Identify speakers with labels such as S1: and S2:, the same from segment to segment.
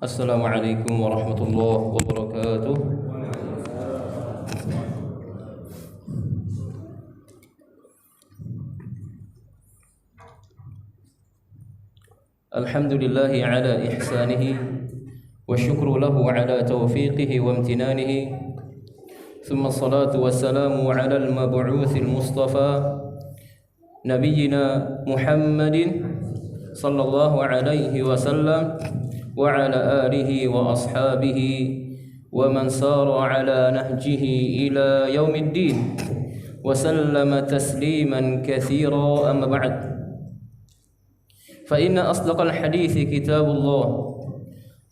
S1: Assalamualaikum warahmatullahi wabarakatuh. Alhamdulillahi ala ihsanihi wa syukru lahu ala taufiqihi wa amtinanihi. Thumma salatu wassalamu ala al-mab'uthil mustafa nabiyyina Muhammadin sallallahu alaihi wasallam wa ala alihi wa ashabihi wa man sara ala nahjihi ila yaumiddin wa sallama tasliman katsira, amma ba'd. Fa inna asdaqal hadithi kitabullah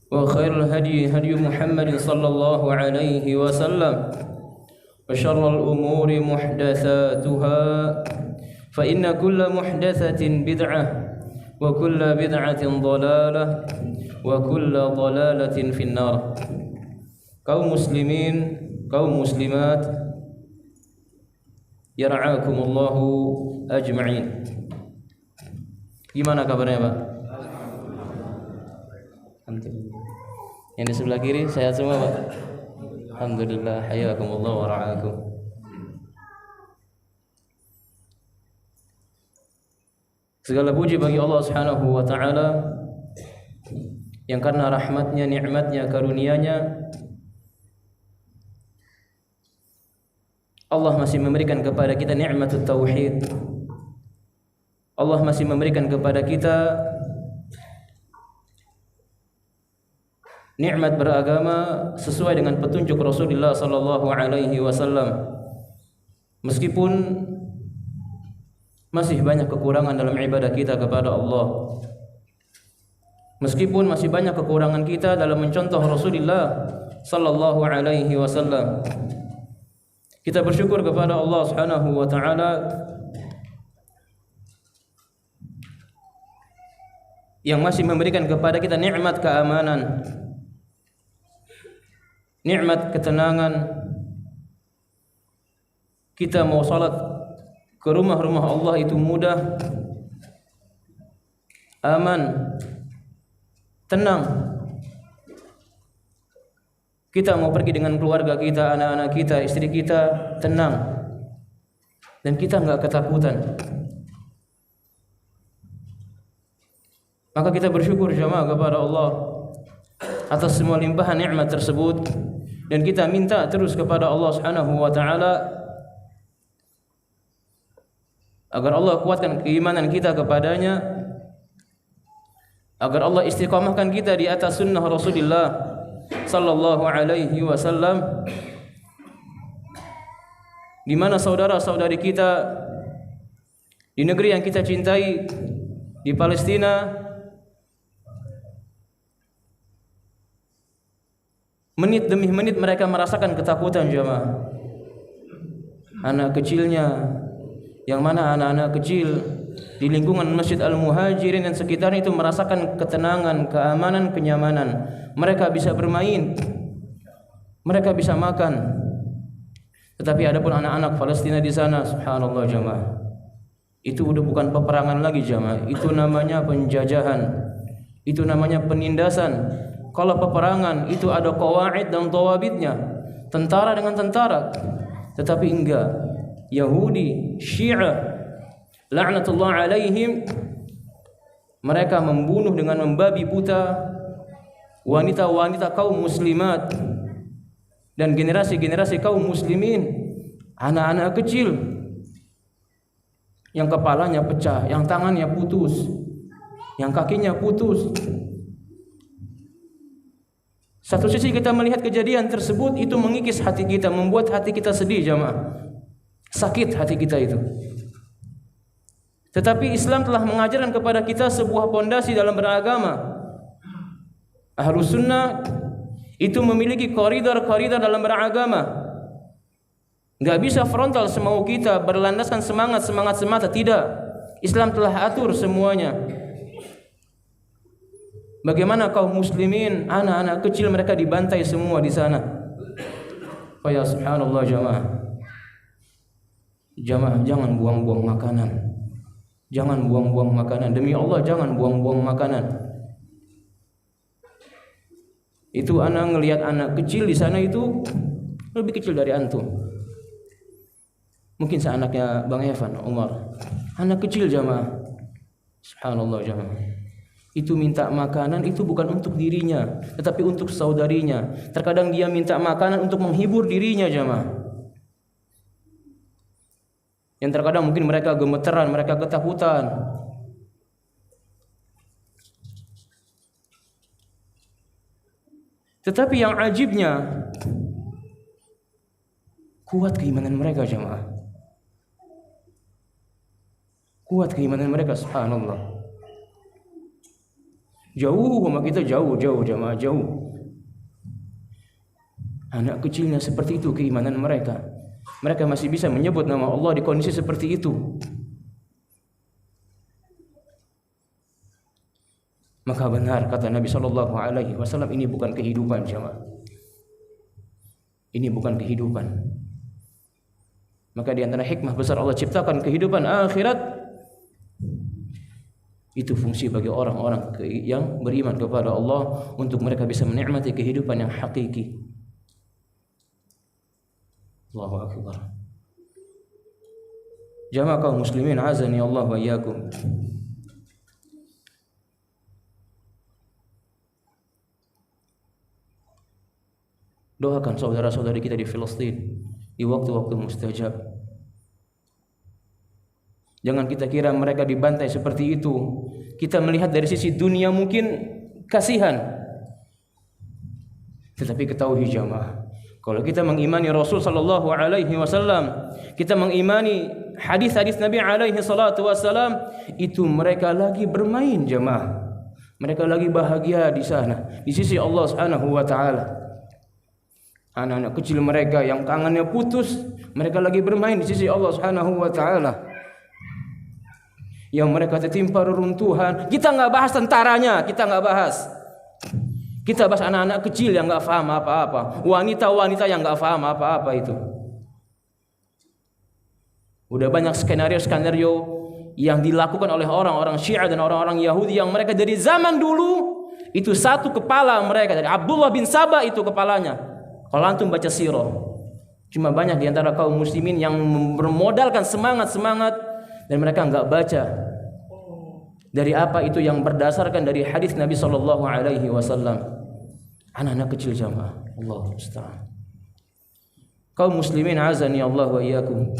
S1: wa khairal hadi hadi Muhammadin sallallahu alaihi wasallam wa syarrul umuri muhdatsatuha fa inna kulla muhdatsatin bid'ah wa kulla bid'atin dhalalah wa kulla dhalalatin finnar. Kaum muslimin, kaum muslimat, yara'akumullahu ajma'in. Gimana kabarnya, Pak? Alhamdulillah. Yang di sebelah kiri sehat semua, Pak? Alhamdulillah, hayakumullah wa ra'akum. Segala puji bagi Allah Subhanahu wa taala yang karena rahmatnya, nikmatnya, karunia-Nya Allah masih memberikan kepada kita nikmatut tauhid. Allah masih memberikan kepada kita nikmat beragama sesuai dengan petunjuk Rasulullah sallallahu alaihi wasallam. Meskipun masih banyak kekurangan dalam ibadah kita kepada Allah, meskipun masih banyak kekurangan kita dalam mencontoh Rasulullah sallallahu alaihi wasallam, kita bersyukur kepada Allah Subhanahu wa taala yang masih memberikan kepada kita nikmat keamanan, nikmat ketenangan. Kita mau salat ke rumah-rumah Allah itu mudah, aman, tenang. Kita mau pergi dengan keluarga kita, anak-anak kita, istri kita, tenang. Dan kita enggak ketakutan. Maka kita bersyukur jamaah kepada Allah atas semua limpahan nikmat tersebut, dan kita minta terus kepada Allah Subhanahu wa taala agar Allah kuatkan keimanan kita kepadanya, agar Allah istiqamahkan kita di atas sunnah Rasulullah sallallahu alaihi wasallam, di mana saudara-saudari kita di negeri yang kita cintai, di Palestina, menit demi menit mereka merasakan ketakutan jemaah. Anak kecilnya, yang mana anak-anak kecil di lingkungan Masjid Al-Muhajirin dan sekitar itu merasakan ketenangan, keamanan, kenyamanan. Mereka bisa bermain, mereka bisa makan. Tetapi ada pun anak-anak Palestina di sana, subhanallah jemaah, itu udah bukan peperangan lagi jemaah, itu namanya penjajahan, itu namanya penindasan. Kalau peperangan itu ada qawaid dan tawabitnya, tentara dengan tentara. Tetapi enggak, Yahudi, Syiah, laknatullah alaihim, mereka membunuh dengan membabi buta wanita-wanita kaum muslimat dan generasi-generasi kaum muslimin, anak-anak kecil. yang kepalanya pecah, yang tangannya putus, yang kakinya putus. Satu sisi kita melihat kejadian tersebut itu mengikis hati kita, membuat hati kita sedih jamaah. Sakit hati kita itu. Tetapi Islam telah mengajarkan kepada kita sebuah pondasi dalam beragama. Ahlus sunnah itu memiliki koridor-koridor dalam beragama. Enggak bisa frontal semau kita berlandaskan semangat semata, tidak. Islam telah atur semuanya. Bagaimana kaum muslimin, anak-anak kecil mereka dibantai semua di sana. Oh ya subhanallah jamaah. Jamaah jangan buang-buang makanan. Jangan buang-buang makanan. Demi Allah jangan buang-buang makanan. Itu anak ngelihat anak kecil di sana itu lebih kecil dari antum. Mungkin seanaknya Bang Evan, Umar. Anak kecil jamaah. Subhanallah jamaah. Itu minta makanan itu bukan untuk dirinya, tetapi untuk saudarinya. Terkadang dia minta makanan untuk menghibur dirinya jamaah. Yang terkadang mungkin mereka gemeteran, mereka ketakutan. Tetapi yang ajibnya kuat keimanan mereka jamaah. Kuat keimanan mereka subhanallah. Jauh sama kita, jauh jamaah, jauh. Anak kecilnya seperti itu keimanan mereka. Mereka masih bisa menyebut nama Allah di kondisi seperti itu. Maka benar kata Nabi SAW, ini bukan kehidupan jamaah. Ini bukan kehidupan. Maka di antara hikmah besar Allah ciptakan kehidupan akhirat. Itu fungsi bagi orang-orang yang beriman kepada Allah untuk mereka bisa menikmati kehidupan yang hakiki. Allahu akbar. Jamaah kaum muslimin azani Allah wa iyyakum. Doakan saudara-saudari kita di Filistin di waktu-waktu mustajab. Jangan kita kira mereka dibantai seperti itu. Kita melihat dari sisi dunia mungkin kasihan. Tetapi ketahui jamaah, kalau kita mengimani Rasul sallallahu alaihi wasallam, kita mengimani hadis-hadis Nabi alaihi salatu wasallam, itu mereka lagi bermain jamaah. Mereka lagi bahagia di sana di sisi Allah Subhanahu wa taala. Anak-anak kecil mereka yang tangannya putus, mereka lagi bermain di sisi Allah Subhanahu wa taala. Yang mereka tertimpa reruntuhan, kita nggak bahas tentaranya, kita nggak bahas. Kita bahas anak-anak kecil yang nggak paham apa-apa, wanita-wanita yang nggak paham apa-apa itu. Udah banyak skenario-skenario yang dilakukan oleh orang-orang Syiah dan orang-orang Yahudi yang mereka dari zaman dulu itu satu kepala mereka dari Abdullah bin Sabah itu kepalanya. Kalau antum baca sirah, cuma banyak di antara kaum muslimin yang bermodalkan semangat dan mereka enggak baca dari apa itu yang berdasarkan dari hadis Nabi sallallahu alaihi wasallam. Anak-anak kecil jamaah, Allahu musta'an. Kaum muslimin azani Allah wa iyyakum.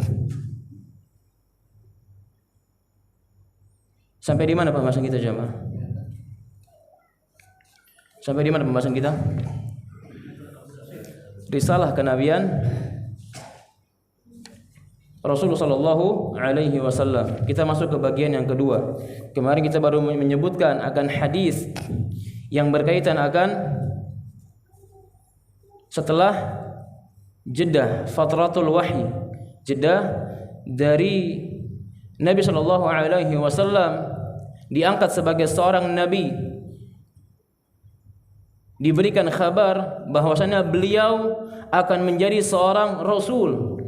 S1: Sampai di mana pembahasan kita jamaah? Sampai di mana pembahasan kita? Risalah kenabian Rasulullah sallallahu alaihi wasallam. Kita masuk ke bagian yang kedua. Kemarin kita baru menyebutkan akan hadis yang berkaitan akan setelah jeda fatratul wahyi, jeda dari Nabi sallallahu alaihi wasallam diangkat sebagai seorang nabi, diberikan kabar bahwasanya beliau akan menjadi seorang rasul.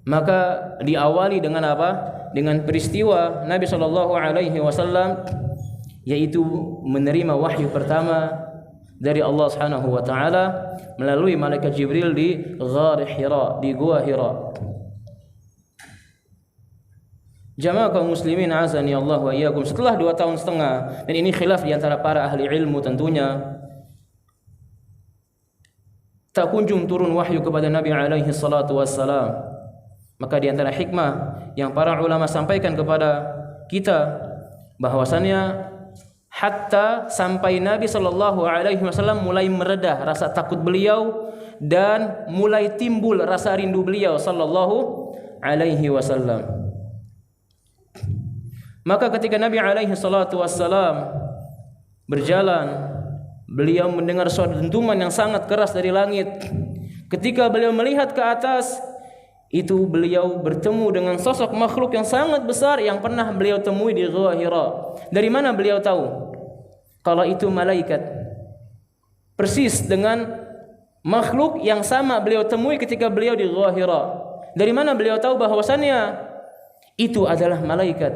S1: Maka diawali dengan apa? Dengan peristiwa Nabi sallallahu alaihi wasallam yaitu menerima wahyu pertama dari Allah Subhanahu wa taala melalui malaikat Jibril di Ghar Hira, di Gua Hira. Jamaah kaum muslimin azani Allah wa iyyakum, setelah 2 tahun setengah, dan ini khilaf di antara para ahli ilmu tentunya, tak kunjung turun wahyu kepada Nabi alaihi salatu wassalam. Maka di antara hikmah yang para ulama sampaikan kepada kita bahwasannya hatta sampai Nabi sallallahu alaihi wasallam mulai meredah rasa takut beliau dan mulai timbul rasa rindu beliau sallallahu alaihi wasallam. Maka ketika Nabi alaihi salatu wassalam berjalan, beliau mendengar suara dentuman yang sangat keras dari langit. Ketika beliau melihat ke atas, itu beliau bertemu dengan sosok makhluk yang sangat besar yang pernah beliau temui di Gua Hira. Dari mana beliau tahu kalau itu malaikat? Persis dengan makhluk yang sama beliau temui ketika beliau di Gua Hira. Dari mana beliau tahu bahwasannya itu adalah malaikat?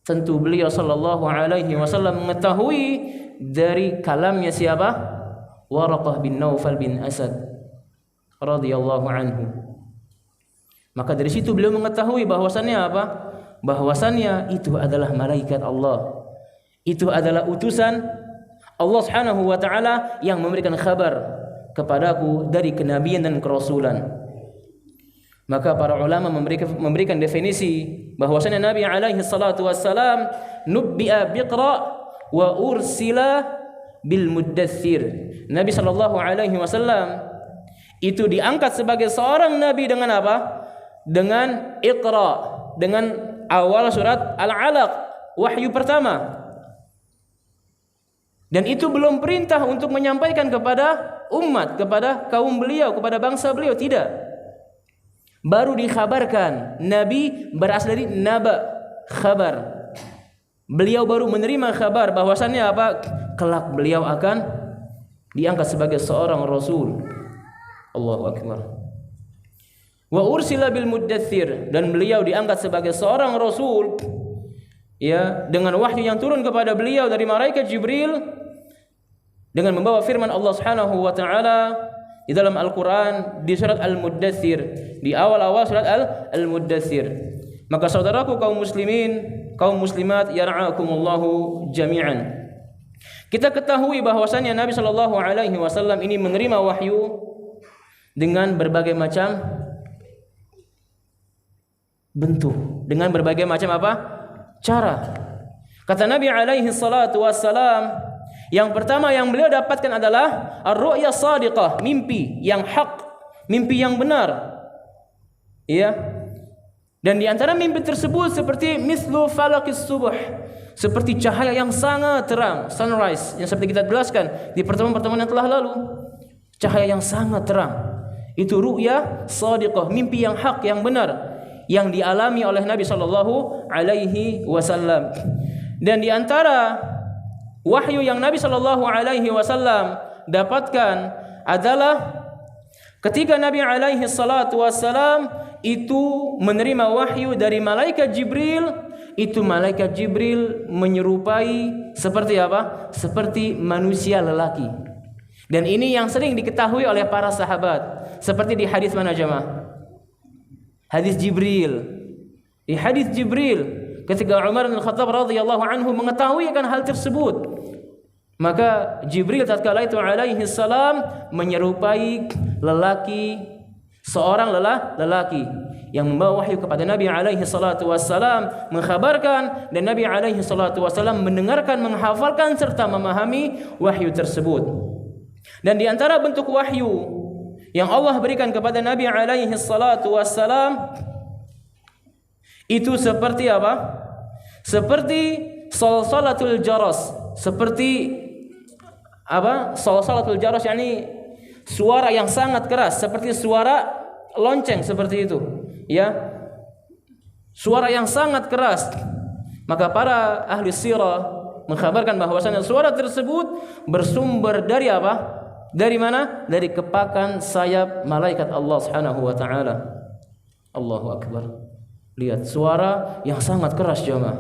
S1: Tentu beliau sallallahu alaihi wasallam mengetahui dari kalamnya siapa? Waraqah bin Naufal bin Asad radhiyallahu anhu. Maka dari situ beliau mengetahui bahwasannya apa? Bahwasannya itu adalah malaikat Allah. Itu adalah utusan Allah Subhanahu wa taala yang memberikan kabar kepadaku dari kenabian dan kerasulan. Maka para ulama memberikan definisi bahwasannya Nabi alaihi salatu wassalam nubbi'a biqra wa ursila bil muddathir. Nabi sallallahu alaihi wasallam itu diangkat sebagai seorang nabi dengan apa? Dengan Iqra, dengan awal surat Al-Alaq, wahyu pertama. Dan itu belum perintah untuk menyampaikan kepada umat, kepada kaum beliau, kepada bangsa beliau, tidak. Baru dikhabarkan. Nabi berasal dari naba, khabar. Beliau baru menerima kabar bahwasannya apa? Kelak beliau akan diangkat sebagai seorang rasul. Allahu akbar. Wa ursila bil muddathir, dan beliau diangkat sebagai seorang rasul ya, dengan wahyu yang turun kepada beliau dari malaikat Jibril dengan membawa firman Allah Subhanahu wa taala di dalam Al-Qur'an di surat Al-Muddathir, di awal-awal surat Al-Muddathir. Maka saudaraku kaum muslimin, kaum muslimat yar'akumullahu jami'an. Kita ketahui bahwasannya Nabi sallallahu alaihi wasallam ini menerima wahyu dengan berbagai macam bentuk, dengan berbagai macam apa? Cara. Kata Nabi alaihi salatu wassalam, yang pertama yang beliau dapatkan adalah ar-ru'ya shadiqah, mimpi yang hak, mimpi yang benar. Iya. Dan di antara mimpi tersebut seperti mislu falaqis subuh, seperti cahaya yang sangat terang, sunrise, yang seperti kita jelaskan di pertemuan-pertemuan yang telah lalu. Cahaya yang sangat terang. Itu ru'ya shadiqah, mimpi yang hak, yang benar, yang dialami oleh Nabi sallallahu alaihi wasallam. Dan di antara wahyu yang Nabi sallallahu alaihi wasallam dapatkan adalah ketika Nabi alaihi salatu wasallam itu menerima wahyu dari malaikat Jibril. Itu malaikat Jibril menyerupai seperti apa? Seperti manusia lelaki. Dan ini yang sering diketahui oleh para sahabat. Seperti di hadis mana jemaah? Hadis Jibril. Di hadis Jibril, ketika Umar bin Khattab radhiyallahu anhu mengetahui akan hal tersebut, maka Jibril tatkala itu alaihi salam menyerupai lelaki, seorang lelaki yang membawa wahyu kepada Nabi alaihi salatu wassalam, mengkhabarkan, dan Nabi alaihi salatu wassalam mendengarkan, menghafalkan serta memahami wahyu tersebut. Dan di antara bentuk wahyu yang Allah berikan kepada Nabi alaihi salatu wassalam itu seperti apa? Seperti salsalatul jaras. Seperti apa? Salsalatul jaras, yakni suara yang sangat keras, seperti suara lonceng, seperti itu. Ya. Suara yang sangat keras. Maka para ahli sirah mengkhabarkan bahwasanya suara tersebut bersumber dari apa? Dari mana? Dari kepakan sayap malaikat Allah Subhanahu wa taala. Allahu akbar. Lihat suara yang sangat keras jemaah.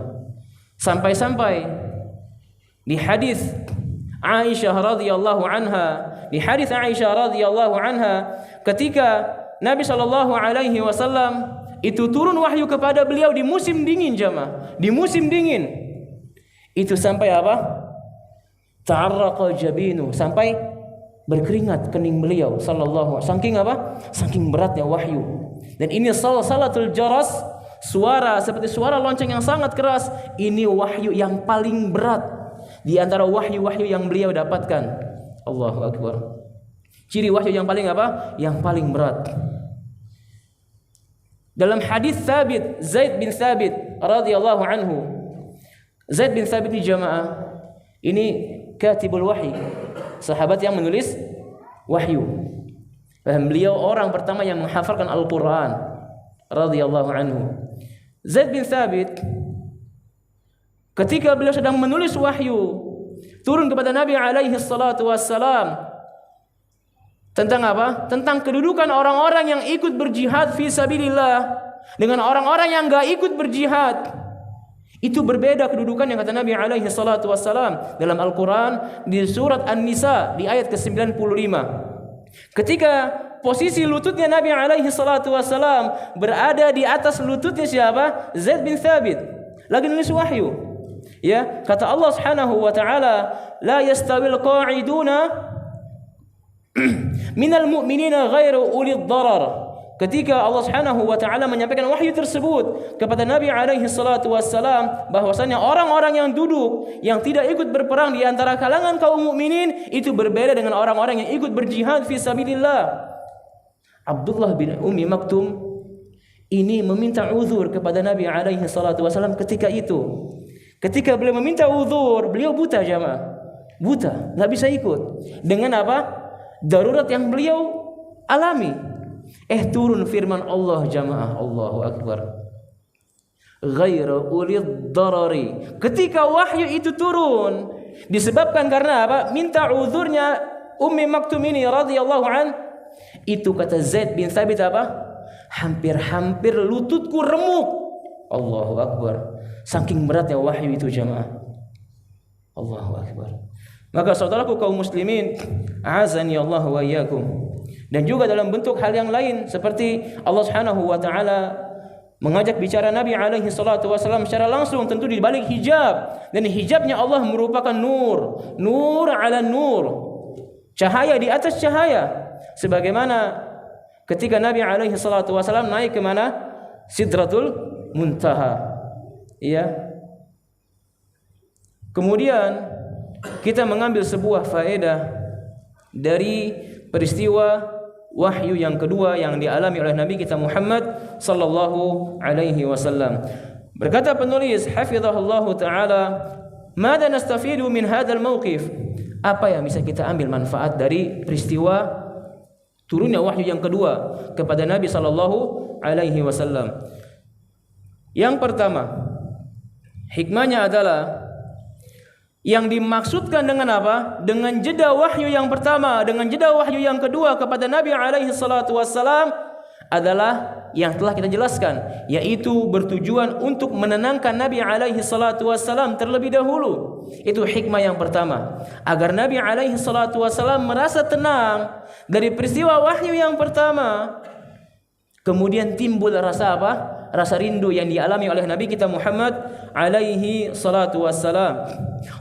S1: Sampai-sampai di hadis Aisyah radhiyallahu anha, di hadis Aisyah radhiyallahu anha, ketika Nabi sallallahu alaihi wasallam itu turun wahyu kepada beliau di musim dingin jemaah. Di musim dingin. Itu sampai apa? Ta'arraqa jabinu, sampai berkeringat kening beliau sallallahu alaihi wasallam. Saking apa? Saking beratnya wahyu. Dan ini salsalatul jaras, suara seperti suara lonceng yang sangat keras. Ini wahyu yang paling berat di antara wahyu-wahyu yang beliau dapatkan. Allahu Akbar. Ciri wahyu yang paling apa? Yang paling berat. Dalam hadis Thabit, Zaid bin Thabit radhiyallahu anhu. Zaid bin Thabit ini jamaah, ini katibul wahyi, sahabat yang menulis wahyu. Dan beliau orang pertama yang menghafalkan Al-Quran radhiyallahu anhu. Zaid bin Thabit ketika beliau sedang menulis wahyu turun kepada Nabi alaihi salatu wassalam tentang apa? Tentang kedudukan orang-orang yang ikut berjihad fi sabilillah dengan orang-orang yang enggak ikut berjihad. Itu berbeda kedudukan yang kata Nabi alaihi salatu wassalam dalam Al-Quran di surat An-Nisa di ayat ke-95. Ketika posisi lututnya Nabi alaihi salatu wassalam berada di atas lututnya siapa? Zaid bin Thabit. Lagi nulis wahyu. Ya, kata Allah Subhanahu wa taala, la yastawil qa'iduna minal mu'minina ghairu ulil darar. Ketika Allah Subhanahu wa taala menyampaikan wahyu tersebut kepada Nabi alaihi salatu wassalam bahwasanya orang-orang yang duduk yang tidak ikut berperang di antara kalangan kaum mukminin itu berbeda dengan orang-orang yang ikut berjihad fi sabilillah. Abdullah bin Ummi Maktum ini meminta uzur kepada Nabi alaihi salatu wassalam ketika itu. Ketika beliau meminta uzur, beliau buta jamaah. Buta, enggak bisa ikut. Dengan apa? Darurat yang beliau alami. Turun firman Allah jamaah, Allahu Akbar. Ghairu ulid darari. Ketika wahyu itu turun disebabkan karena apa? Minta uzurnya Ummi Maktum ini radhiyallahu an. Itu kata Zaid bin Thabit apa? Hampir-hampir lututku remuk. Allahu Akbar. Saking beratnya wahyu itu jamaah. Allahu Akbar. Maka saudaraku kaum muslimin, azani Allah wa iyyakum. Dan juga dalam bentuk hal yang lain seperti Allah Subhanahu wa taala mengajak bicara Nabi alaihi salatu wasallam secara langsung tentu di balik hijab, dan hijabnya Allah merupakan nur ala nur, cahaya di atas cahaya. Sebagaimana ketika Nabi alaihi salatu wasallam naik ke mana? Sidratul Muntaha. Ya. Kemudian kita mengambil sebuah faedah dari peristiwa wahyu yang kedua yang dialami oleh Nabi kita Muhammad sallallahu alaihi wasallam. Berkata penulis hafizahullah taala, "Mada nastafidu min hadzal mauqif?" Apa yang bisa kita ambil manfaat dari peristiwa turunnya wahyu yang kedua kepada Nabi sallallahu alaihi wasallam? Yang pertama, hikmahnya adalah yang dimaksudkan dengan apa? Dengan jeda wahyu yang pertama, dengan jeda wahyu yang kedua kepada Nabi alaihi salatu wassalam adalah yang telah kita jelaskan, yaitu bertujuan untuk menenangkan Nabi alaihi salatu wassalam terlebih dahulu. Itu hikmah yang pertama, agar Nabi alaihi salatu wassalam merasa tenang dari peristiwa wahyu yang pertama. Kemudian timbul rasa apa? Rasa rindu yang dialami oleh Nabi kita Muhammad alaihi salatu wassalam.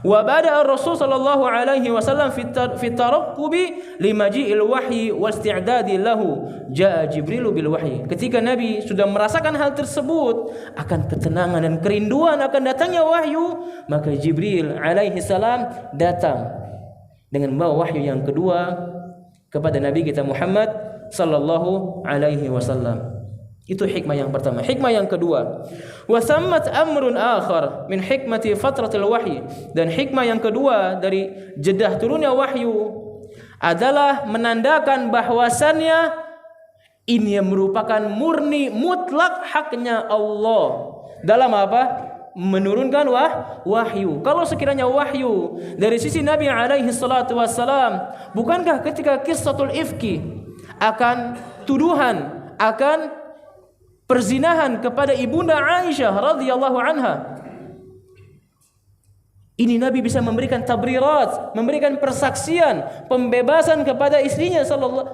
S1: Wa bada'a Rasul sallallahu alaihi wasallam fi tarakkubi limaji'il wahyi wasti'dadi lahu ja'a Jibril bil wahyi. Ketika Nabi sudah merasakan hal tersebut, akan ketenangan dan kerinduan akan datangnya wahyu, maka Jibril alaihi salam datang dengan membawa wahyu yang kedua kepada Nabi kita Muhammad sallallahu alaihi wasallam. Itu hikmah yang pertama. Hikmah yang kedua, wa thammat amrun akhar min hikmati fatratil wahyi. Dan hikmah yang kedua dari jedah turunnya wahyu adalah menandakan bahwasannya ini merupakan murni mutlak haknya Allah dalam apa? Menurunkan wahyu. Kalau sekiranya wahyu dari sisi Nabi alaihi salatu wassalam, bukankah ketika qissatul ifki akan tuduhan, akan perzinahan kepada ibunda Aisyah radhiyallahu anha, Ini Nabi bisa memberikan tabrirat, memberikan persaksian, pembebasan kepada istrinya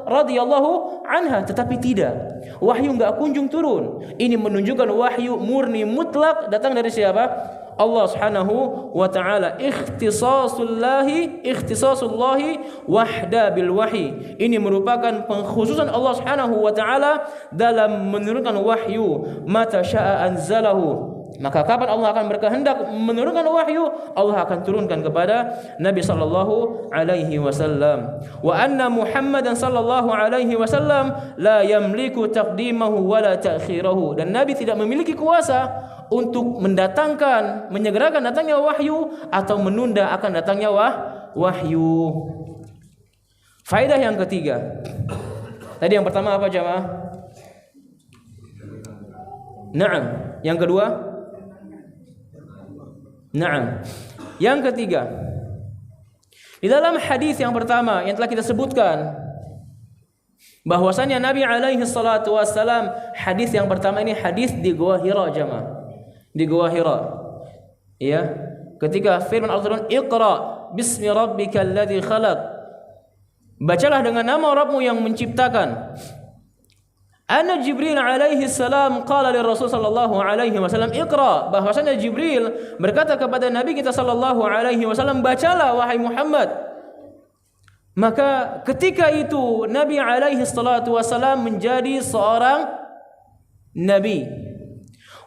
S1: radhiyallahu anha, tetapi tidak. Wahyu enggak kunjung turun. Ini menunjukkan wahyu murni mutlak datang dari siapa? Allah Subhanahu wa taala. Ikhtisasullahi wahda bil wahyi. Ini merupakan pengkhususan Allah Subhanahu wa taala dalam menurunkan wahyu. Mata syaa anzalahu. Maka kapan Allah akan berkehendak menurunkan wahyu, Allah akan turunkan kepada Nabi sallallahu alaihi wasallam. Wa anna Muhammadan sallallahu alaihi wasallam la yamliku taqdimahu wala ta'khirahu. Dan Nabi tidak memiliki kuasa untuk mendatangkan, menyegerakan datangnya wahyu atau menunda akan datangnya wahyu. Faedah yang ketiga. Tadi yang pertama apa jamaah? Naam. Yang kedua? Naam. Yang ketiga, di dalam hadis yang pertama yang telah kita sebutkan bahwasanya Nabi alaihi salatu wassalam, hadis yang pertama ini hadis di Gua Hira jamaah. Di Gua Hira. Ya, ketika firman Allah, "Iqra bismi rabbikal ladzi khalaq." Bacalah dengan nama Rabbmu yang menciptakan. Anna Jibril alaihi salam qala li Rasul sallallahu alaihi wasallam iqra, bahwasanya Jibril berkata kepada Nabi kita sallallahu alaihi wasallam, bacalah wahai Muhammad. Maka ketika itu Nabi alaihi salatu wasallam menjadi seorang nabi.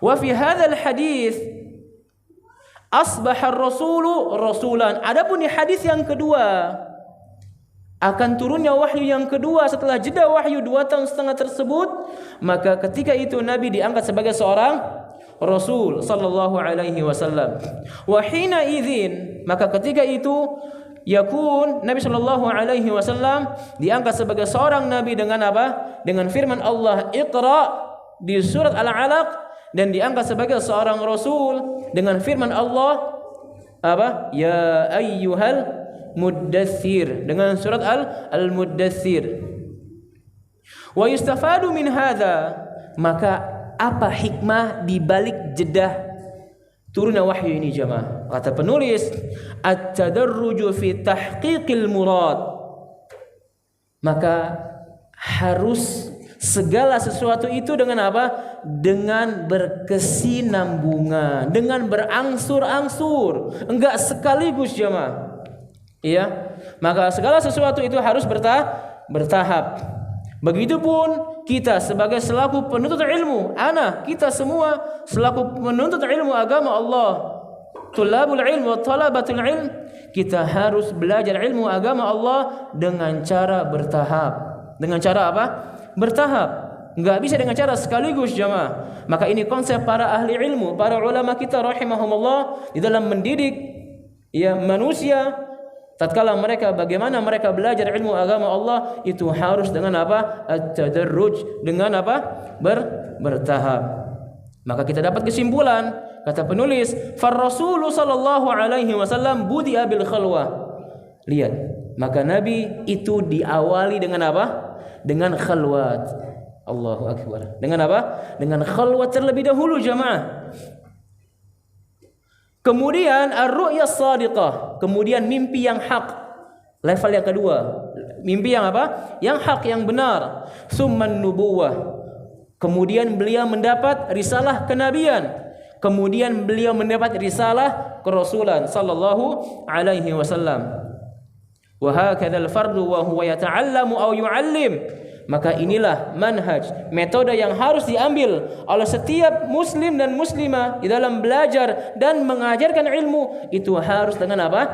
S1: Wa fi hadzal hadis asbaha ar-rasulu rasulan. Adapun di hadis yang kedua, akan turunnya wahyu yang kedua setelah jeda wahyu 2 tahun setengah tersebut, maka ketika itu Nabi diangkat sebagai seorang Rasul sallallahu alaihi wasallam. Wa hina idzin, maka ketika itu yakun Nabi sallallahu alaihi wasallam diangkat sebagai seorang nabi dengan apa? Dengan firman Allah Iqra di surat Al-Alaq, dan diangkat sebagai seorang rasul dengan firman Allah apa? Ya ayyuhal Muddathir, dengan surat Al-Muddathir. Wa yustafadu min hadza, maka apa hikmah di balik jeda turunnya wahyu ini jemaah? Kata penulis, at-tadarruju fi tahqiqil murad. Maka harus segala sesuatu itu dengan apa? Dengan berkesinambungan, dengan berangsur-angsur, enggak sekaligus jemaah. Iya, maka segala sesuatu itu harus bertahap. Begitupun kita sebagai selaku penuntut ilmu, kita semua selaku penuntut ilmu agama Allah, tulabul ilm wa talabatul ilm, kita harus belajar ilmu agama Allah dengan cara bertahap. Dengan cara apa? Bertahap. Enggak bisa dengan cara sekaligus jemaah. Maka ini konsep para ahli ilmu, para ulama kita rahimahumullah di dalam mendidik ya manusia. Tatkala mereka bagaimana mereka belajar ilmu agama Allah, itu harus dengan apa? At-tadarruj, dengan apa? Bertahap. Maka kita dapat kesimpulan, kata penulis, far Rasul sallallahu alaihi wasallam budi'a bil khalwah. Lihat, maka Nabi itu diawali dengan apa? Dengan khalwat. Allahu akbar. Dengan apa? Dengan khalwat terlebih dahulu jamaah. Kemudian ar-ru'ya shadiqah, kemudian mimpi yang hak. Level yang kedua, mimpi yang apa? Yang hak, yang benar. Summan nubuwah. Kemudian beliau mendapat risalah kenabian. Kemudian beliau mendapat risalah kerasulan sallallahu alaihi wasallam. Wa hakadzal fardu wa huwa yata'allamu aw yu'allim. Maka inilah manhaj, metode yang harus diambil oleh setiap muslim dan muslimah di dalam belajar dan mengajarkan ilmu. Itu harus dengan apa?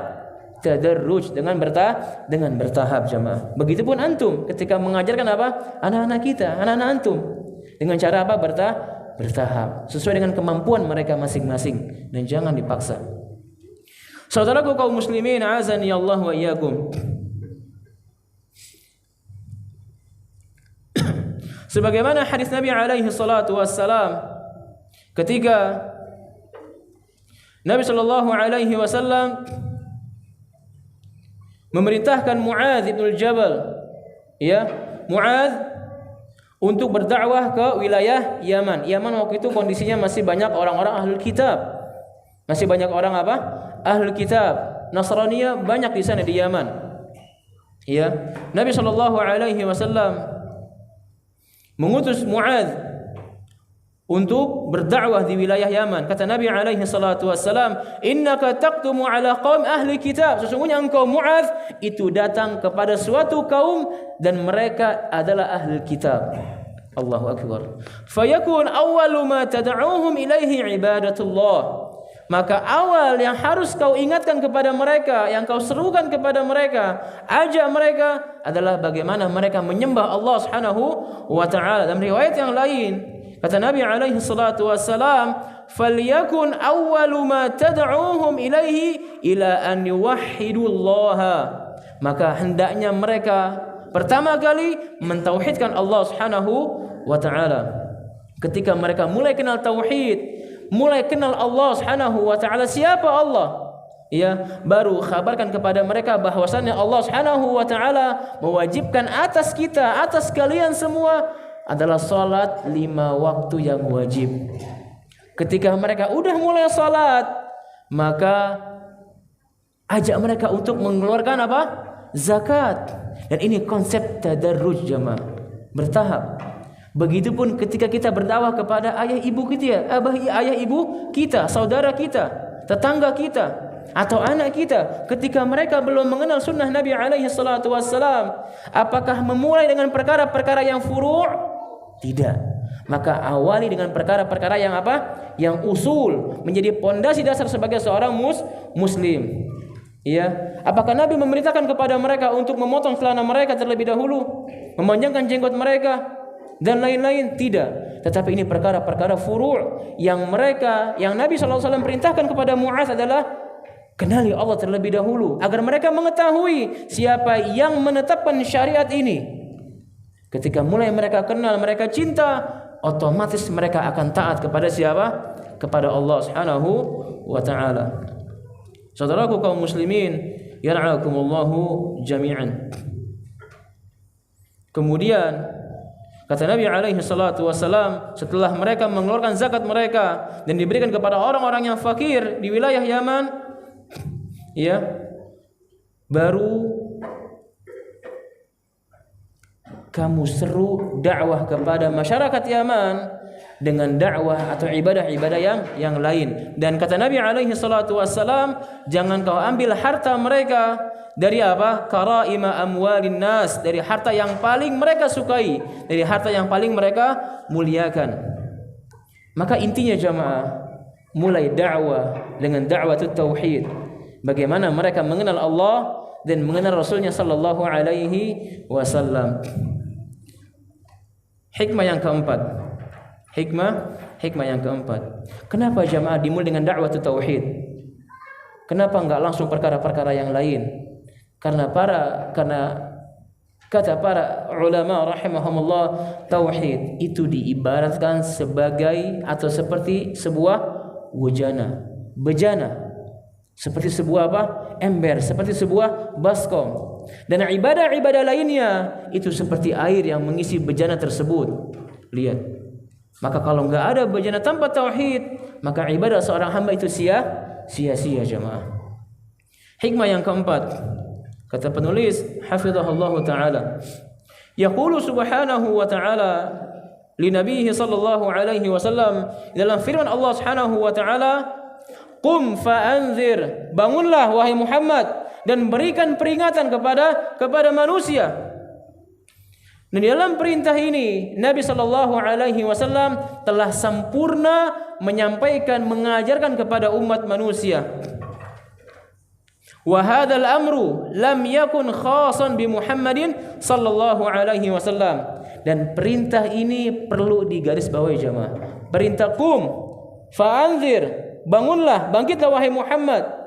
S1: Tadarruj, dengan bertahap jemaah. Begitupun antum ketika mengajarkan apa? Anak-anak kita, anak-anak antum. Dengan cara apa? Bertahap, sesuai dengan kemampuan mereka masing-masing, dan jangan dipaksa. Saudaraku kaum muslimin, azani Allah wa iyyakum. Sebagaimana hadis Nabi alaihi salatu wassalam ketika Nabi sallallahu alaihi wasallam memerintahkan Muadz bin Jabal, ya, Muadz untuk berdakwah ke wilayah Yaman. Yaman waktu itu kondisinya masih banyak orang-orang ahlul kitab. Masih banyak orang apa? Ahlul Kitab, Nasraniyah banyak di sana di Yaman. Ya, Nabi sallallahu alaihi wasallam mengutus Muadz untuk berdakwah di wilayah Yaman. Kata Nabi alaihi salatu wasallam, "Innaka taqtumu ala qaum ahli kitab." Sesungguhnya engkau Muadz itu datang kepada suatu kaum dan mereka adalah ahli kitab. Allahu akbar. Fayakun awwalu ma tad'uuhum ilaihi ibadatullah. Maka awal yang harus kau ingatkan kepada mereka, yang kau serukan kepada mereka, ajak mereka adalah bagaimana mereka menyembah Allah Subhanahu wa taala. Dalam riwayat yang lain, kata Nabi alaihi salatu wasalam, "Falyakun awwalu ma tad'uuhum ilaihi ila an yuwahhidullaha." Maka hendaknya mereka pertama kali mentauhidkan Allah Subhanahu wa taala. Ketika mereka mulai kenal tauhid, mulai kenal Allah Subhanahu wa taala, siapa Allah, ya, baru kabarkan kepada mereka bahwasannya Allah Subhanahu wa taala mewajibkan atas kita, atas kalian semua adalah salat 5 waktu yang wajib. Ketika mereka udah mulai salat, maka ajak mereka untuk mengeluarkan apa? Zakat. Dan ini konsep tadarruj jamaah, bertahap. Begitupun ketika kita berdakwah kepada ayah ibu kita, ayah ibu kita, saudara kita, tetangga kita, atau anak kita, ketika mereka belum mengenal sunnah Nabi alaihi salatu wassalam, apakah memulai dengan perkara-perkara yang furu'? Tidak. Maka awali dengan perkara-perkara yang apa? Yang usul, menjadi pondasi dasar sebagai seorang muslim. Ya, apakah Nabi memerintahkan kepada mereka untuk memotong celana mereka terlebih dahulu, memanjangkan jenggot mereka dan lain-lain? Tidak. Tetapi ini perkara-perkara furu' yang Nabi SAW perintahkan kepada Mu'adz adalah kenali Allah terlebih dahulu, agar mereka mengetahui siapa yang menetapkan syariat ini. Ketika mulai mereka kenal, mereka cinta, otomatis mereka akan taat kepada siapa? Kepada Allah Subhanahu wa taala. Saudaraku kaum muslimin, yar'akumullahu jami'an. Kemudian kata Nabi alaihi salatu wasalam, setelah mereka mengeluarkan zakat mereka dan diberikan kepada orang-orang yang fakir di wilayah Yaman, ya, baru kamu seru dakwah kepada masyarakat Yaman dengan dakwah atau ibadah-ibadah yang lain. Dan kata Nabi alaihi salatu wasalam, jangan kau ambil harta mereka dari apa? Karaima amwalin nas, dari harta yang paling mereka sukai, dari harta yang paling mereka muliakan. Maka intinya jamaah, mulai dakwah dengan da'watut tauhid. Bagaimana mereka mengenal Allah dan mengenal Rasulnya sallallahu alaihi wasallam. Hikmah yang keempat. Hikmah yang keempat. Kenapa jamaah dimulai dengan da'watut tauhid? Kenapa enggak langsung perkara-perkara yang lain? Karena kata para ulama rahimahumullah, tauhid itu diibaratkan sebagai atau seperti sebuah bejana. Seperti sebuah apa? Ember, seperti sebuah baskom. Dan ibadah-ibadah lainnya itu seperti air yang mengisi bejana tersebut. Lihat. Maka kalau enggak ada bejana tanpa tauhid, maka ibadah seorang hamba itu sia-sia jemaah. Hikmah yang keempat, kata penulis hafizahullah taala, yaqulu subhanahu wa taala li nabiyhi sallallahu alaihi wasallam, dalam firman Allah Subhanahu wa taala, qum fa'anzir, bangunlah wahai Muhammad dan berikan peringatan kepada manusia. Dan di dalam perintah ini Nabi sallallahu alaihi wasallam telah sempurna menyampaikan, mengajarkan kepada umat manusia. Wa hadzal amru lam yakun khasan bi Muhammadin sallallahu alaihi wasallam. Dan perintah ini perlu digarisbawahi jemaah. Perintah qum fa'anzir, bangunlah, bangkitlah wahai Muhammad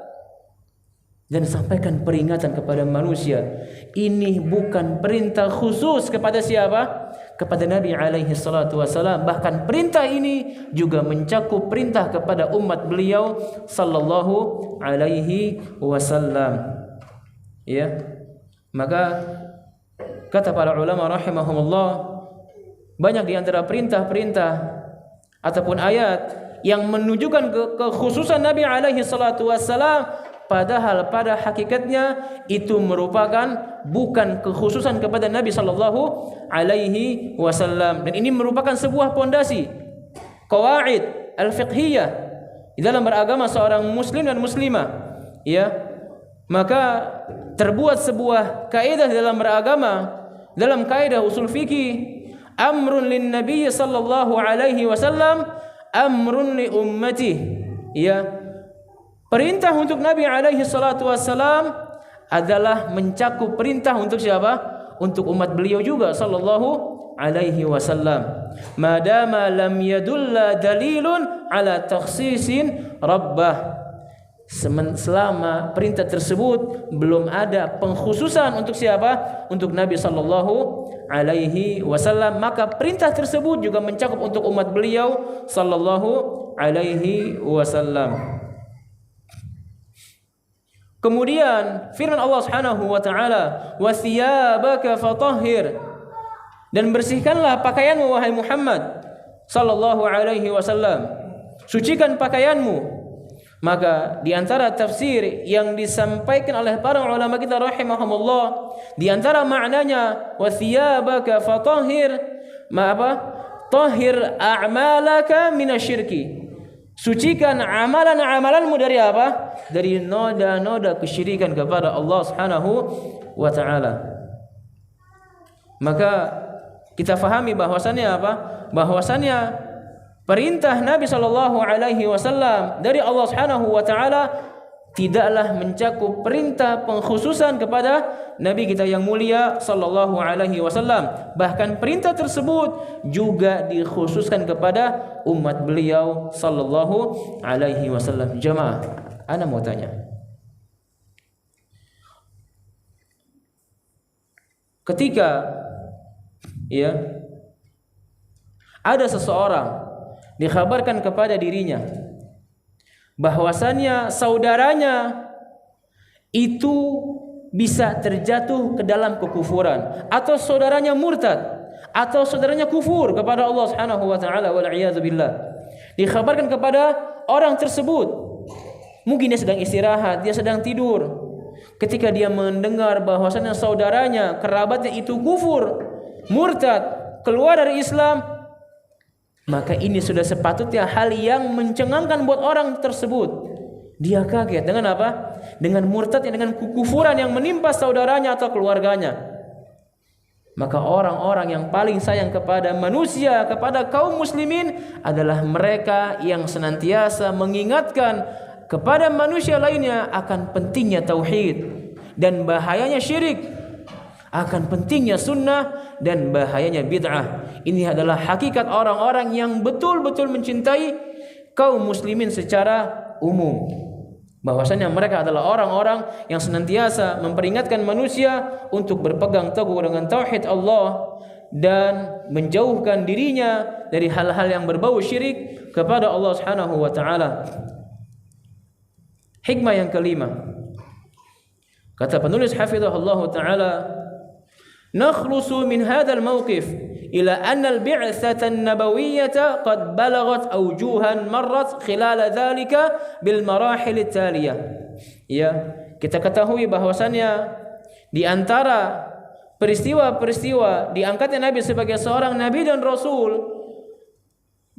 S1: dan sampaikan peringatan kepada manusia. Ini bukan perintah khusus kepada siapa? Kepada Nabi alaihi salatu wasalam. Bahkan perintah ini juga mencakup perintah kepada umat beliau sallallahu alaihi wasallam. Ya. Maka kata para ulama rahimahumullah, banyak di antara perintah-perintah ataupun ayat yang menunjukkan kekhususan Nabi alaihi salatu wassalam, padahal pada hakikatnya itu merupakan bukan kekhususan kepada Nabi sallallahu alaihi wasallam. Dan ini merupakan sebuah pondasi qawaid al-fiqhiyah di dalam beragama seorang muslim dan muslimah, ya. Maka terbuat sebuah kaidah dalam beragama, dalam kaidah usul fikih, amrun lin nabiy sallallahu alaihi wasallam amrun li ummati, ya. Perintah untuk Nabi alaihi salatu wassalam adalah mencakup perintah untuk siapa? Untuk umat beliau juga sallallahu alaihi wasallam. Madama lam yadulla dalilun ala takhsisin rabbah. Selama perintah tersebut belum ada pengkhususan untuk siapa? Untuk Nabi sallallahu alaihi wasallam, maka perintah tersebut juga mencakup untuk umat beliau sallallahu alaihi wasallam. Kemudian firman Allah Subhanahu wa taala, "Wa thiyabaka fatahhir." Dan bersihkanlah pakaianmu wahai Muhammad sallallahu alaihi wasallam. Sucikan pakaianmu. Maka di antara tafsir yang disampaikan oleh para ulama kita rahimahumullah, di antara maknanya wa thiyabaka fatahhir, tahhir a'malaka minasyirki. Sucikan amalan-amalanmu dari apa? Dari noda-noda kesyirikan kepada Allah Subhanahu wa taala. Maka kita fahami bahwasannya apa? Bahwasannya perintah Nabi sallallahu alaihi wasallam dari Allah Subhanahu wa taala tidaklah mencakup perintah pengkhususan kepada Nabi kita yang mulia sallallahu alaihi wasallam. Bahkan perintah tersebut juga dikhususkan kepada umat beliau sallallahu alaihi wasallam. Jemaah, ana mau tanya. Ketika ada seseorang dikhabarkan kepada dirinya bahwasannya saudaranya itu bisa terjatuh ke dalam kekufuran, atau saudaranya murtad, atau saudaranya kufur kepada Allah Subhanahu wa taala, wal iyad billah. Dikhabarkan kepada orang tersebut, mungkin dia sedang istirahat, dia sedang tidur, ketika dia mendengar bahwasannya saudaranya, kerabatnya itu kufur, murtad, keluar dari Islam, maka ini sudah sepatutnya hal yang mencengangkan buat orang tersebut. Dia kaget dengan apa? Dengan murtadnya, dengan kekufuran yang menimpa saudaranya atau keluarganya. Maka orang-orang yang paling sayang kepada manusia, kepada kaum muslimin adalah mereka yang senantiasa mengingatkan kepada manusia lainnya akan pentingnya tauhid dan bahayanya syirik, akan pentingnya sunnah dan bahayanya bid'ah. Ini adalah hakikat orang-orang yang betul-betul mencintai kaum muslimin secara umum. Bahwasanya mereka adalah orang-orang yang senantiasa memperingatkan manusia untuk berpegang teguh dengan tauhid Allah dan menjauhkan dirinya dari hal-hal yang berbau syirik kepada Allah Subhanahu wa taala. Hikmah yang kelima, kata penulis hafizahullah taala, nakhlusu min hadzal mawqif ila anna al-bi'tsata an-nabawiyyah qad balagat awjuhan marrat khilal dzalika bil marahil at-taliyah. Ya, kita ketahui bahwasannya di antara peristiwa-peristiwa diangkatnya Nabi sebagai seorang nabi dan rasul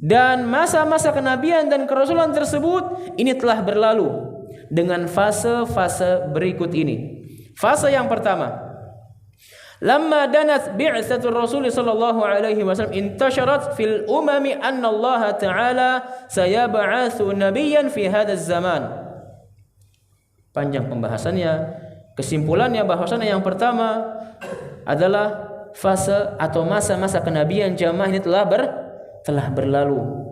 S1: dan masa-masa kenabian dan kerasulan tersebut ini telah berlalu dengan fase-fase berikut ini. Fase yang pertama, lamma danat bi'tsatur Rasul sallallahu alaihi wasallam intasharat fil umami anna Allah Ta'ala sayab'atsu nabiyyan fi hadzal zaman. Panjang pembahasannya, kesimpulannya bahwasanya yang pertama adalah fase atau masa-masa kenabian jamaah ini telah berlalu.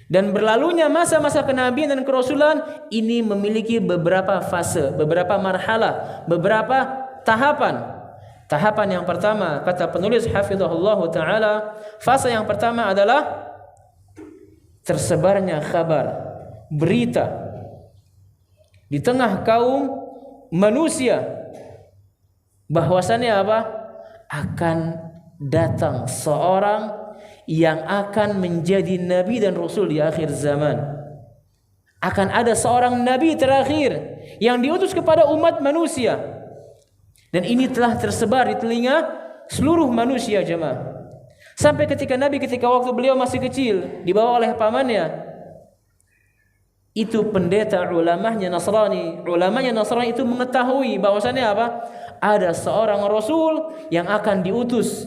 S1: Dan berlalunya masa-masa kenabian dan kerasulan ini memiliki beberapa fase, beberapa marhalah, beberapa tahapan. Tahapan yang pertama, kata penulis hafizahullah ta'ala, fase yang pertama adalah tersebarnya kabar, berita di tengah kaum manusia bahwasannya apa? Akan datang seorang yang akan menjadi nabi dan rasul di akhir zaman. akan ada seorang nabi terakhir yang diutus kepada umat manusia. Dan ini telah tersebar di telinga seluruh manusia jemaah. Sampai ketika waktu beliau masih kecil dibawa oleh pamannya, itu pendeta ulamanya Nasrani itu mengetahui bahwasannya apa? Ada seorang rasul yang akan diutus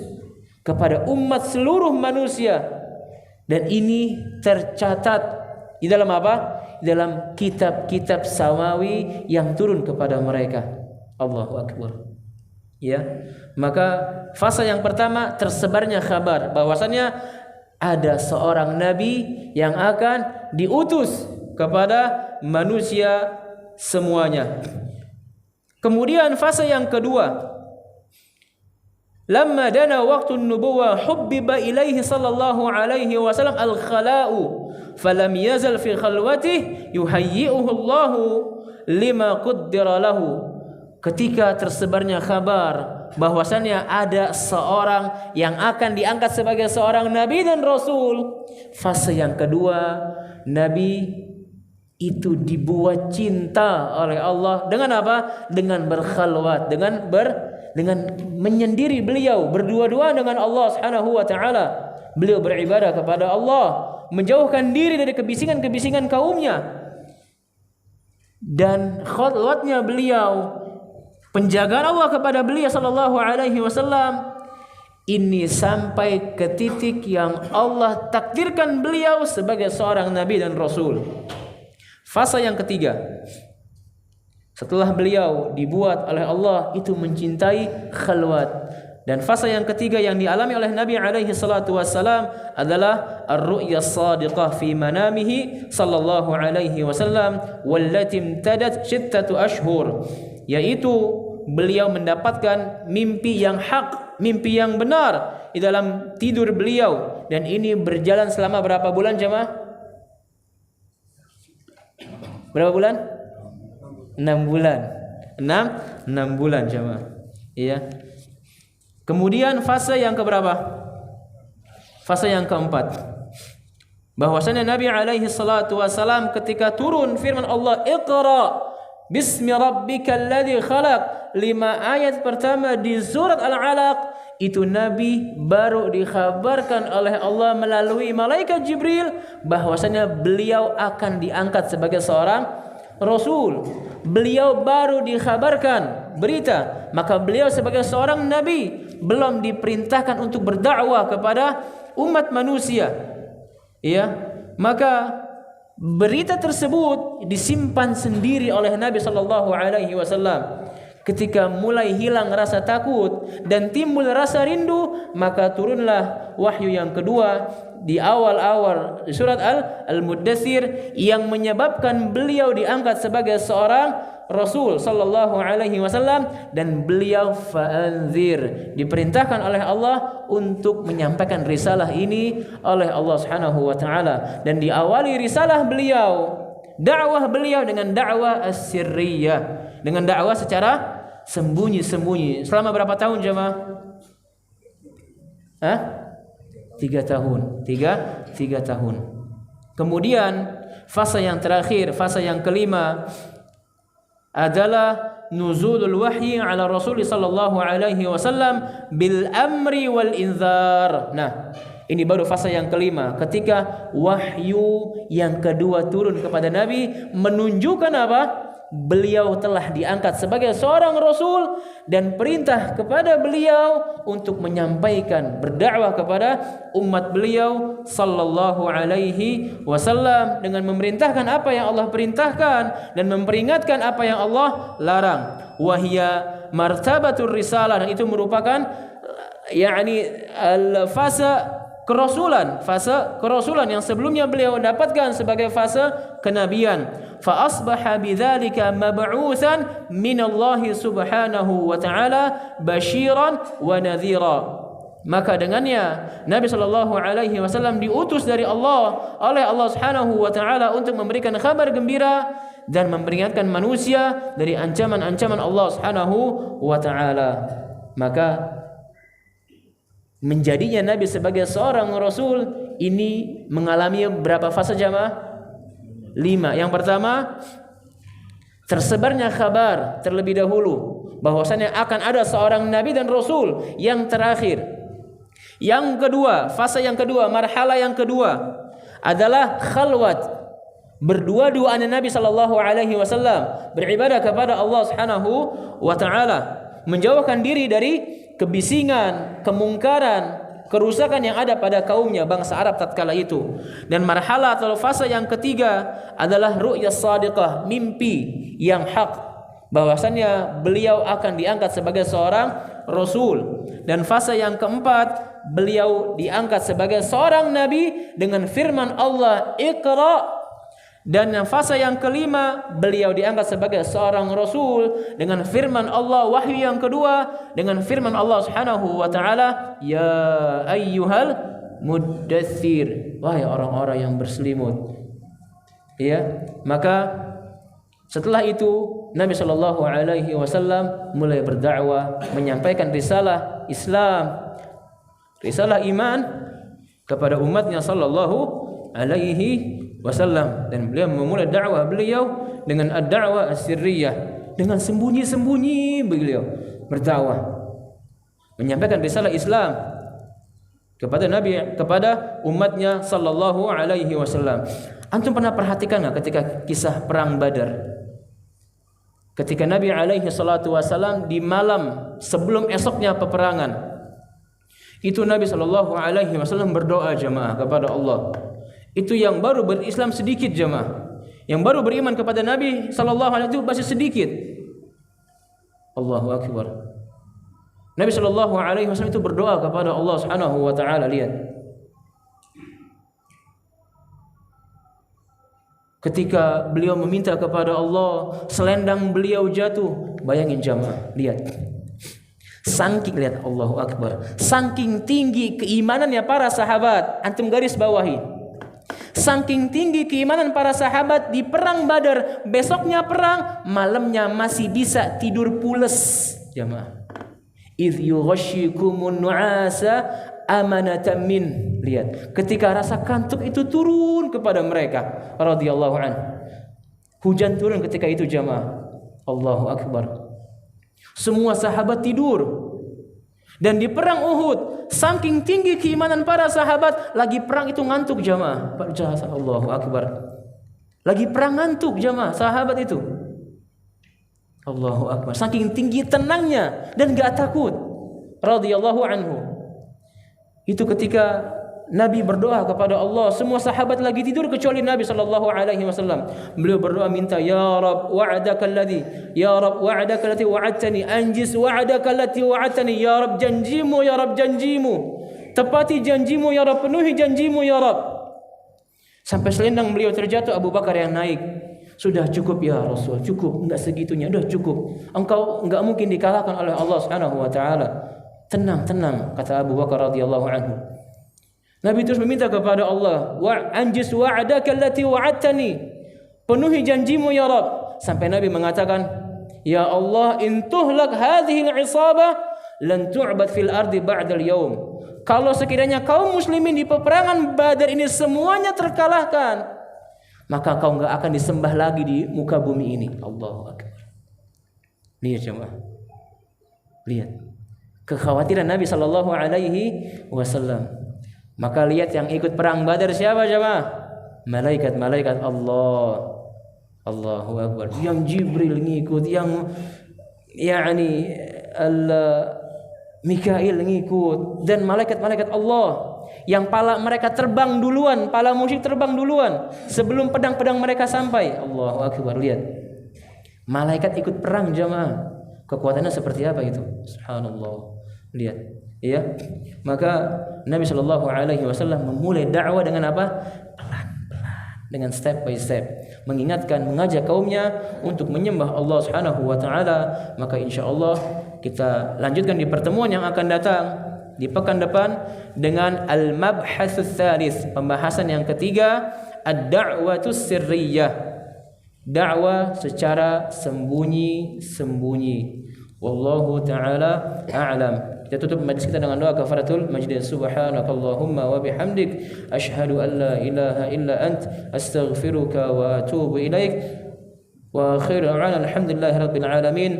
S1: kepada umat seluruh manusia, dan ini tercatat di dalam apa? Dalam kitab-kitab samawi yang turun kepada mereka. Allahu Akbar. Ya, maka fase yang pertama tersebarnya kabar bahwasannya ada seorang nabi yang akan diutus kepada manusia semuanya. Kemudian fase yang kedua, lamma dana waktu nubuwah hubbiba ilaihi sallallahu alaihi wasallam al-khala'u falam yazal fi khalwatihi yuhayyi'uhu Allahu lima qaddara lahu. Ketika tersebarnya kabar bahwasannya ada seorang yang akan diangkat sebagai seorang nabi dan rasul, fase yang kedua, nabi itu dibuat cinta oleh Allah dengan apa? Dengan berkhalwat, dengan menyendiri beliau, berdua-dua dengan Allah Subhanahu wa taala. Beliau beribadah kepada Allah, menjauhkan diri dari kebisingan-kebisingan kaumnya. Dan khalwatnya beliau, penjagaan Allah kepada beliau sallallahu alaihi wasallam ini sampai ke titik yang Allah takdirkan beliau sebagai seorang nabi dan rasul. Fase yang ketiga, setelah beliau dibuat oleh Allah itu mencintai khalwat. Dan fase yang ketiga yang dialami oleh Nabi alaihi salatu wassalam adalah ar-ru'ya as-sadiqah fi manamihi sallallahu alaihi wasallam wallati imtadat 6 ashhur, yaitu beliau mendapatkan mimpi yang hak, mimpi yang benar di dalam tidur beliau, dan ini berjalan selama berapa bulan jemaah? Berapa bulan? 6 bulan. 6 bulan jemaah. Iya. Kemudian fase yang keberapa? Fase yang keempat. Bahwasanya Nabi alaihi salatu wasalam ketika turun firman Allah, Iqra bismi rabbikal ladzi khalaq, 5 ayat pertama di surat Al-Alaq, itu Nabi baru dikhabarkan oleh Allah melalui malaikat Jibril bahwasanya beliau akan diangkat sebagai seorang rasul. Beliau baru dikhabarkan berita, maka beliau sebagai seorang nabi belum diperintahkan untuk berdakwah kepada umat manusia. Ya, maka berita tersebut disimpan sendiri oleh Nabi sallallahu alaihi wasallam. Ketika mulai hilang rasa takut dan timbul rasa rindu, maka turunlah wahyu yang kedua di awal-awal surat Al-Muddatsir yang menyebabkan beliau diangkat sebagai seorang Rasul sallallahu alaihi wasallam, dan beliau fa'anzir, diperintahkan oleh Allah untuk menyampaikan risalah ini oleh Allah Subhanahu wa taala, dan diawali risalah beliau, dakwah beliau dengan dakwah as-sirriyah, dengan dakwah secara sembunyi-sembunyi. Selama berapa tahun jemaah? 3 tahun. 3 tahun. Kemudian fase yang terakhir, fase yang kelima adalah nuzulul wahyi ala Rasul sallallahu alaihi wasallam bil amri wal inzar. Nah, ini baru fase yang kelima, ketika wahyu yang kedua turun kepada Nabi menunjukkan apa? Beliau telah diangkat sebagai seorang rasul, dan perintah kepada beliau untuk menyampaikan, berdakwah kepada umat beliau sallallahu alaihi wasallam dengan memerintahkan apa yang Allah perintahkan dan memperingatkan apa yang Allah larang. Wahia martabatur risalah, dan itu merupakan fase kerasulan yang sebelumnya beliau dapatkan sebagai fase kenabian. Fa asbaha bidzalika mab'utsan min Allah subhanahu wa ta'ala basyiran wa nadhira. Maka dengannya Nabi sallallahu alaihi wasallam diutus dari Allah oleh Allah Subhanahu wa taala untuk memberikan kabar gembira dan memperingatkan manusia dari ancaman-ancaman Allah Subhanahu wa taala. Maka menjadinya Nabi sebagai seorang rasul ini mengalami berapa fase jamaah? 5. Yang pertama, tersebarnya kabar terlebih dahulu bahwasanya akan ada seorang nabi dan rasul yang terakhir. Yang kedua, fase yang kedua, marhalah yang kedua adalah khalwat, berdua-duaan Nabi sallallahu alaihi wasallam beribadah kepada Allah Subhanahu wa taala, menjauhkan diri dari kebisingan, kemungkaran, kerusakan yang ada pada kaumnya bangsa Arab tatkala itu. Dan marhalah atau fase yang ketiga adalah ru'yah shadiqah, mimpi yang hak bahwasannya beliau akan diangkat sebagai seorang rasul. Dan fase yang keempat, beliau diangkat sebagai seorang nabi dengan firman Allah Iqra. Dan yang fase yang kelima, beliau diangkat sebagai seorang rasul dengan firman Allah, wahyu yang kedua dengan firman Allah Subhanahu wa taala, ya ayyuhal muddatsir, wahai orang-orang yang berselimut. Ya, maka setelah itu Nabi sallallahu alaihi wasallam mulai berdakwah, menyampaikan risalah Islam, risalah iman kepada umatnya sallallahu alaihi wasallam. Dan beliau memulai dakwah beliau dengan ad-da'wah as-sirriyah, dengan sembunyi-sembunyi beliau berdakwah, menyampaikan risalah Islam kepada Nabi, kepada umatnya sallallahu alaihi wasallam. Antum pernah perhatikan enggak ketika kisah perang Badar? Ketika Nabi alaihi salatu wasallam di malam sebelum esoknya peperangan, itu Nabi sallallahu alaihi wasallam berdoa jamaah kepada Allah. Itu yang baru berislam sedikit jemaah, yang baru beriman kepada Nabi sallallahu alaihi wasallam masih sedikit. Allahu akbar. Nabi sallallahu alaihi wasallam itu berdoa kepada Allah Subhanahu wa taala. Lihat, ketika beliau meminta kepada Allah, selendang beliau jatuh. Bayangin jemaah, lihat. Saking, lihat, Allahu akbar, saking tinggi keimanannya para sahabat. Antum garis bawahi. Saking tinggi keimanan para sahabat, di perang Badar, besoknya perang, malamnya masih bisa tidur pules jemaah. Idh yughashshikumun nu'asa amanatan min. Lihat, ketika rasa kantuk itu turun kepada mereka radhiyallahu an. Hujan turun ketika itu jemaah. Allahu akbar. Semua sahabat tidur. Dan di perang Uhud, saking tinggi keimanan para sahabat, lagi perang itu ngantuk jamaah. Allahu akbar. Lagi perang ngantuk jamaah sahabat itu. Allahu akbar. Saking tinggi tenangnya dan enggak takut. Radhiyallahu anhu. Itu ketika Nabi berdoa kepada Allah, semua sahabat lagi tidur kecuali Nabi sallallahu alaihi wasallam. Beliau berdoa minta, ya Rabb wa'adaka alladhi, ya Rabb wa'adaka allati wa'adtani, anjis wa'adaka allati wa'adtani, ya Rabb janjimu, ya Rabb janjimu, tepati janjimu ya Rabb, penuhi janjimu ya Rabb. Sampai selendang beliau terjatuh, Abu Bakar yang naik. Sudah cukup ya Rasul, cukup, enggak segitunya, sudah cukup. Engkau enggak mungkin dikalahkan oleh Allah Subhanahu wa taala. Tenang, tenang, kata Abu Bakar radhiyallahu anhu. Nabi terus meminta kepada Allah, wa anjis wa'adaka allati wa'adtani, penuhi janjimu ya Rabb. Sampai Nabi mengatakan, ya Allah, in tuhlak hadhihi al-isabah lan tu'bad fil ardi ba'dal yaum. Kalau sekiranya kaum muslimin di peperangan Badar ini semuanya terkalahkan, maka kau enggak akan disembah lagi di muka bumi ini. Allahu akbar. Lihat jemaah. Lihat kekhawatiran Nabi sallallahu alaihi wasallam. Maka lihat yang ikut perang Badar siapa jemaah? Malaikat-malaikat Allah. Allahu akbar. Yang Jibril ngikut, yang yakni Mikail ngikut, dan malaikat-malaikat Allah yang pala mereka terbang duluan, pala musyrik terbang duluan sebelum pedang-pedang mereka sampai. Allahu akbar. Lihat. Malaikat ikut perang jemaah. Kekuatannya seperti apa itu? Subhanallah. Lihat, ya. Maka Nabi sallallahu alaihi wasallam memulai dakwah dengan apa? Pelan-pelan, dengan step by step, mengingatkan, mengajak kaumnya untuk menyembah Allah Subhanahu wa taala. Maka insyaallah kita lanjutkan di pertemuan yang akan datang di pekan depan dengan al-mabhatsus tsalits, pembahasan yang ketiga, ad-da'watus sirriyah, dakwah secara sembunyi-sembunyi. Wallahu taala a'lam. Kita tutup majlis kita dengan doa kafaratul majlis. Subhanakallahumma wa bihamdik asyhadu an la ilaha illa ant astaghfiruka wa atubu ilaik. Wa khairu da'wana alhamdulillahi rabbil alamin.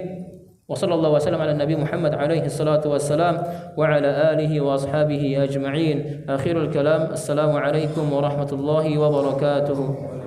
S1: Wa sallallahu wasallam ala nabi Muhammad alaihi salatu wassalam wa ala alihi wa ashabihi ajma'in. Akhirul kalam, assalamu alaikum warahmatullahi wabarakatuh.